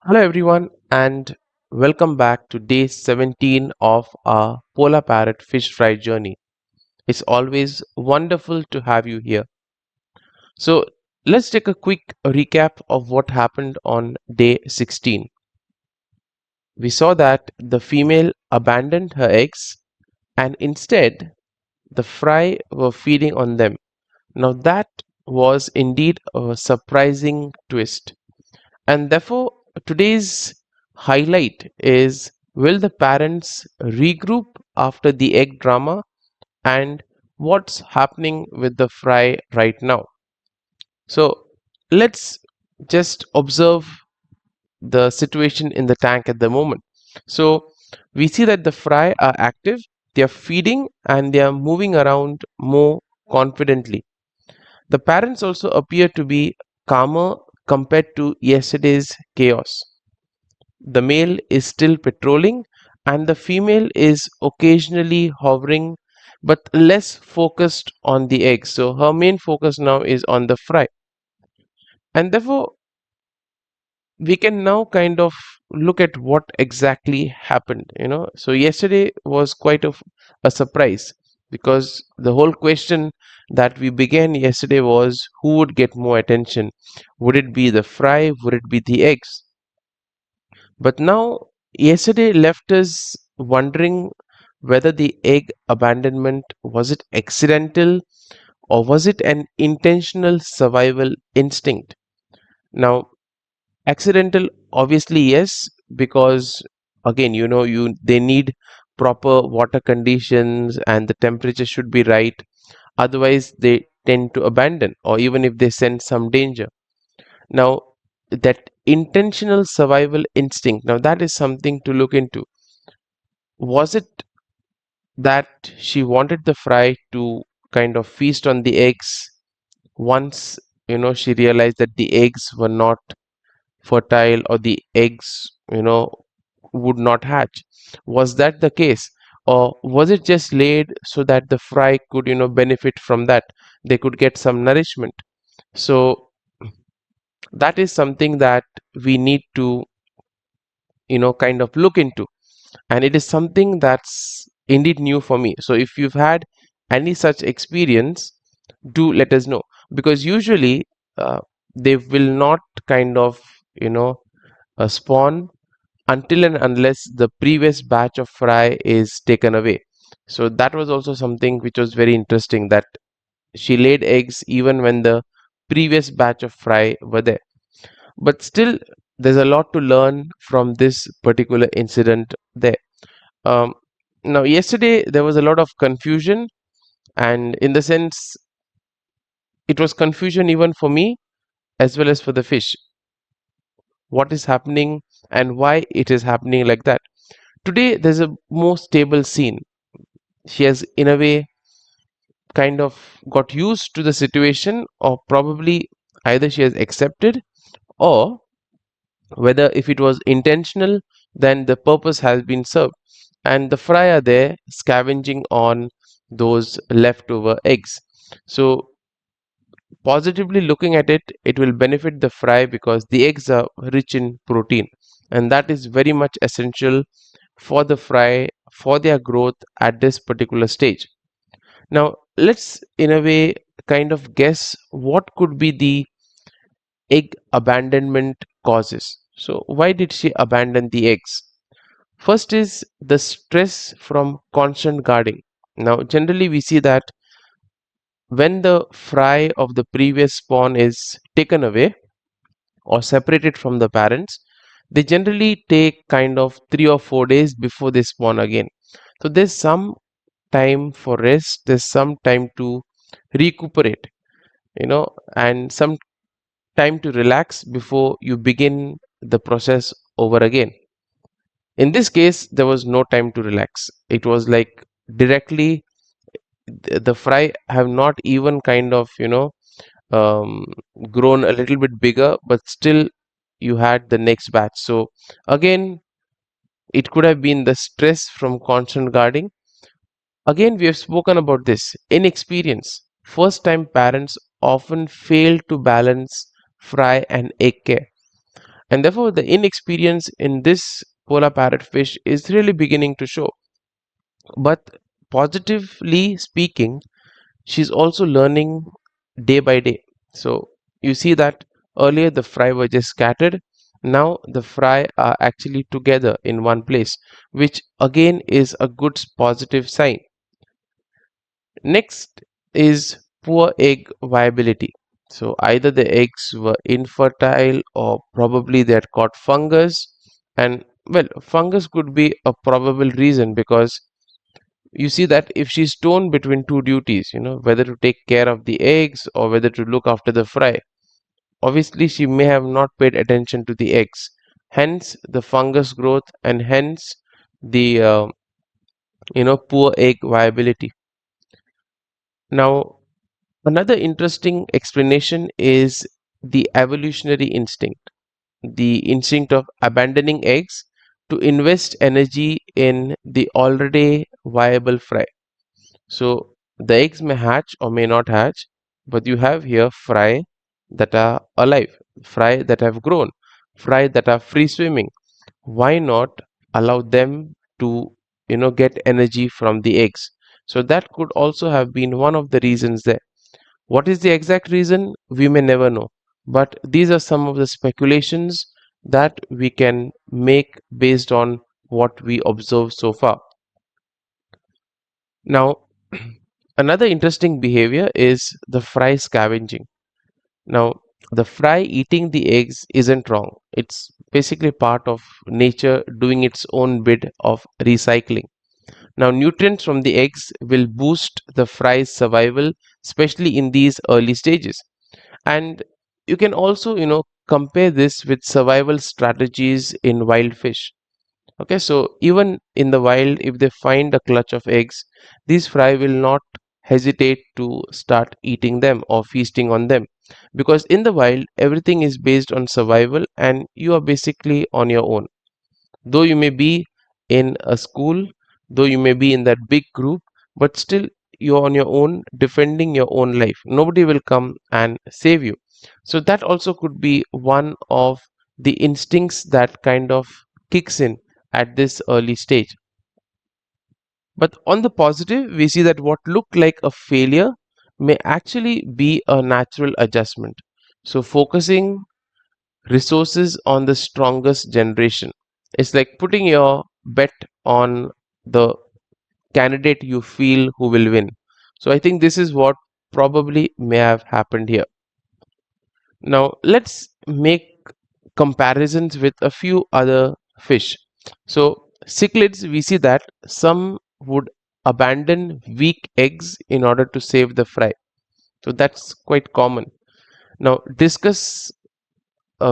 Hello, everyone, and welcome back to day 17 of our Polar Parrot fish fry journey. It's always wonderful to have you here. So, let's take a quick recap of what happened on day 16. We saw that the female abandoned her eggs and instead the fry were feeding on them. Now, that was indeed a surprising twist. And therefore, today's highlight is, will the parents regroup after the egg drama and what's happening with the fry right now? So, let's just observe the situation in the tank at the moment. So, we see that the fry are active, they are feeding and they are moving around more confidently. The parents also appear to be calmer compared to yesterday's chaos. The male is still patrolling and the female is occasionally hovering but less focused on the eggs. So her main focus now is on the fry. And therefore, we can now kind of look at what exactly happened. So yesterday was quite a surprise because the whole question that we began yesterday was who would get more attention? Would it be the fry? Would it be the eggs? But now, yesterday left us wondering whether the egg abandonment was it accidental or was it an intentional survival instinct? Now, accidental, obviously yes, because again, you they need proper water conditions and the temperature should be right. Otherwise, they tend to abandon, or even if they sense some danger. Now, that intentional survival instinct, now that is something to look into. Was it that she wanted the fry to kind of feast on the eggs once she realized that the eggs were not fertile or the eggs would not hatch? Was that the case, or was it just laid so that the fry could benefit from that, they could get some nourishment? So that is something that we need to kind of look into, and it is something that's indeed new for me. So if you've had any such experience, do let us know, because usually uh, they will not kind of you know spawn until and unless the previous batch of fry is taken away. So that was also something which was very interesting, that she laid eggs even when the previous batch of fry were there. But still, there's a lot to learn from this particular incident there. um, Now, yesterday there was a lot of confusion, and in the sense, it was confusion even for me as well as for the fish. What is happening and why it is happening like that? Today, there's a more stable scene. She has, in a way, kind of got used to the situation, or probably either she has accepted, or whether if it was intentional, then the purpose has been served. And the fry are there scavenging on those leftover eggs. So positively looking at it, it will benefit the fry because the eggs are rich in protein, and that is very much essential for the fry for their growth at this particular stage. Now, let's in a way kind of guess what could be the egg abandonment causes. So, why did she abandon the eggs? First is the stress from constant guarding. Now, generally, we see that when the fry of the previous spawn is taken away or separated from the parents, they generally take kind of 3 or 4 days before they spawn again. So, there's some time for rest, there's some time to recuperate, and some time to relax before you begin the process over again. In this case, there was no time to relax. It was like directly the fry have not even kind of um, grown a little bit bigger, but still you had the next batch. So again, it could have been the stress from constant guarding. Again, we have spoken about this inexperience. First time parents often fail to balance fry and egg care. And therefore, the inexperience in this polar parrotfish is really beginning to show. But positively speaking, she's also learning day by day. So you see that earlier the fry were just scattered. Now the fry are actually together in one place, which again is a good positive sign. Next is poor egg viability. So either the eggs were infertile or probably they had caught fungus. And well, fungus could be a probable reason because you see that if she's torn between two duties, whether to take care of the eggs or whether to look after the fry, obviously she may have not paid attention to the eggs. Hence the fungus growth and hence the poor egg viability. Now, another interesting explanation is the evolutionary instinct, the instinct of abandoning eggs to invest energy in the already viable fry. So the eggs may hatch or may not hatch, but you have here fry that are alive, fry that have grown, fry that are free swimming. Why not allow them to, get energy from the eggs? So that could also have been one of the reasons there. What is the exact reason? We may never know. But these are some of the speculations that we can make based on what we observe so far. Now, another interesting behavior is the fry scavenging. Now, the fry eating the eggs isn't wrong. It's basically part of nature doing its own bit of recycling. Now, nutrients from the eggs will boost the fry's survival, especially in these early stages. And you can also, compare this with survival strategies in wild fish. Okay, so even in the wild, if they find a clutch of eggs, these fry will not hesitate to start eating them or feasting on them, because in the wild everything is based on survival and you are basically on your own. Though you may be in a school, though you may be in that big group, but still you're on your own defending your own life. Nobody will come and save you. So that also could be one of the instincts that kind of kicks in at this early stage. But on the positive, we see that what looked like a failure may actually be a natural adjustment. So focusing resources on the strongest generation. It's like putting your bet on the candidate you feel who will win. So I think this is what probably may have happened here. Now let's make comparisons with a few other fish. So cichlids, we see that some would abandon weak eggs in order to save the fry. So that's quite common. Now discus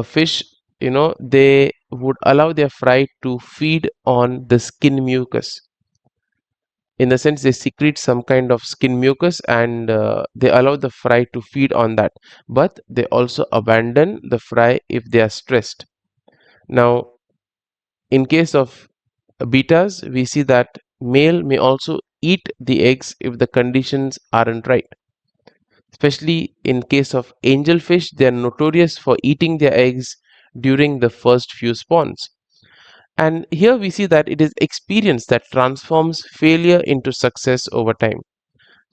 fish, they would allow their fry to feed on the skin mucus. In the sense, they secrete some kind of skin mucus and they allow the fry to feed on that. But they also abandon the fry if they are stressed. Now, in case of bettas, we see that male may also eat the eggs if the conditions aren't right. Especially in case of angelfish, they are notorious for eating their eggs during the first few spawns. And here we see that it is experience that transforms failure into success over time.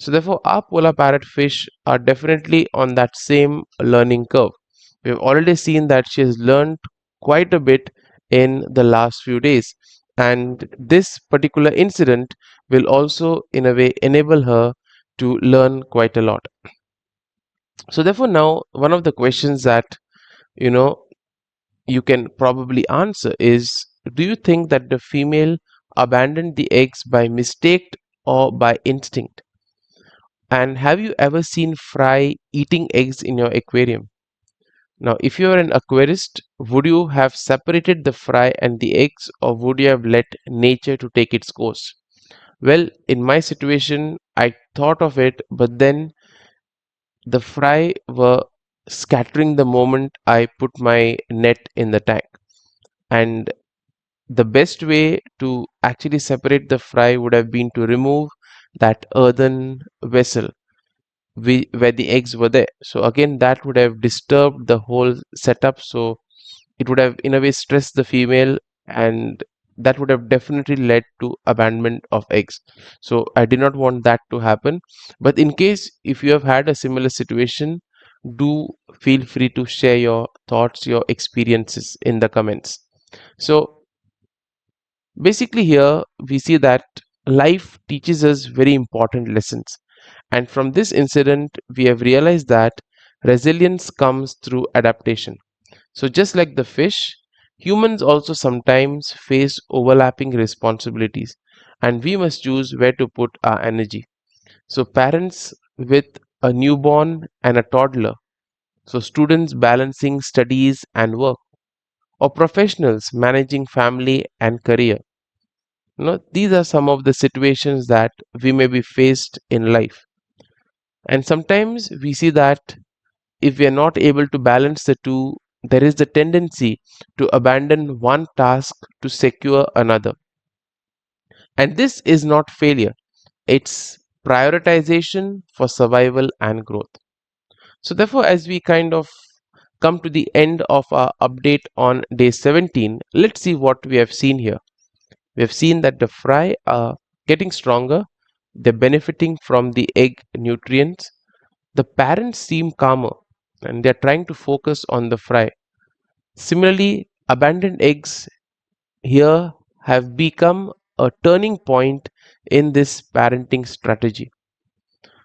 So therefore, our polar parrotfish are definitely on that same learning curve. We have already seen that she has learned quite a bit in the last few days. And this particular incident will also, in a way, enable her to learn quite a lot. So therefore, now one of the questions that you know you can probably answer is, do you think that the female abandoned the eggs by mistake or by instinct? And have you ever seen fry eating eggs in your aquarium? Now, if you are an aquarist, would you have separated the fry and the eggs, or would you have let nature to take its course? Well, in my situation, I thought of it, but then the fry were scattering the moment I put my net in the tank. And the best way to actually separate the fry would have been to remove that earthen vessel where the eggs were there. So again, that would have disturbed the whole setup. So it would have in a way stressed the female, and that would have definitely led to abandonment of eggs. So I did not want that to happen. But in case if you have had a similar situation, do feel free to share your thoughts, your experiences in the comments. So basically here we see that life teaches us very important lessons, and from this incident we have realized that resilience comes through adaptation. So, just like the fish, humans also sometimes face overlapping responsibilities, and we must choose where to put our energy. So, parents with a newborn and a toddler, so students balancing studies and work, or professionals managing family and career. These are some of the situations that we may be faced in life. And sometimes we see that if we are not able to balance the two, there is the tendency to abandon one task to secure another. And this is not failure, it's prioritization for survival and growth. So, therefore, as we kind of come to the end of our update on day 17, let's see what we have seen here. We have seen that the fry are getting stronger, they're benefiting from the egg nutrients. The parents seem calmer and they're trying to focus on the fry. Similarly, abandoned eggs here have become a turning point in this parenting strategy.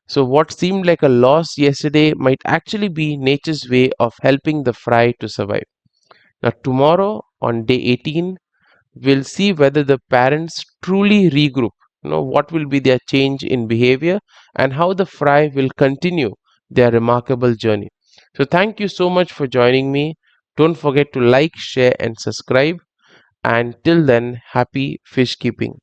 So, what seemed like a loss yesterday might actually be nature's way of helping the fry to survive. Now, tomorrow on day 18, we'll see whether the parents truly regroup. What will be their change in behavior and how the fry will continue their remarkable journey. So, thank you so much for joining me. Don't forget to like, share, and subscribe. And till then, happy fish keeping.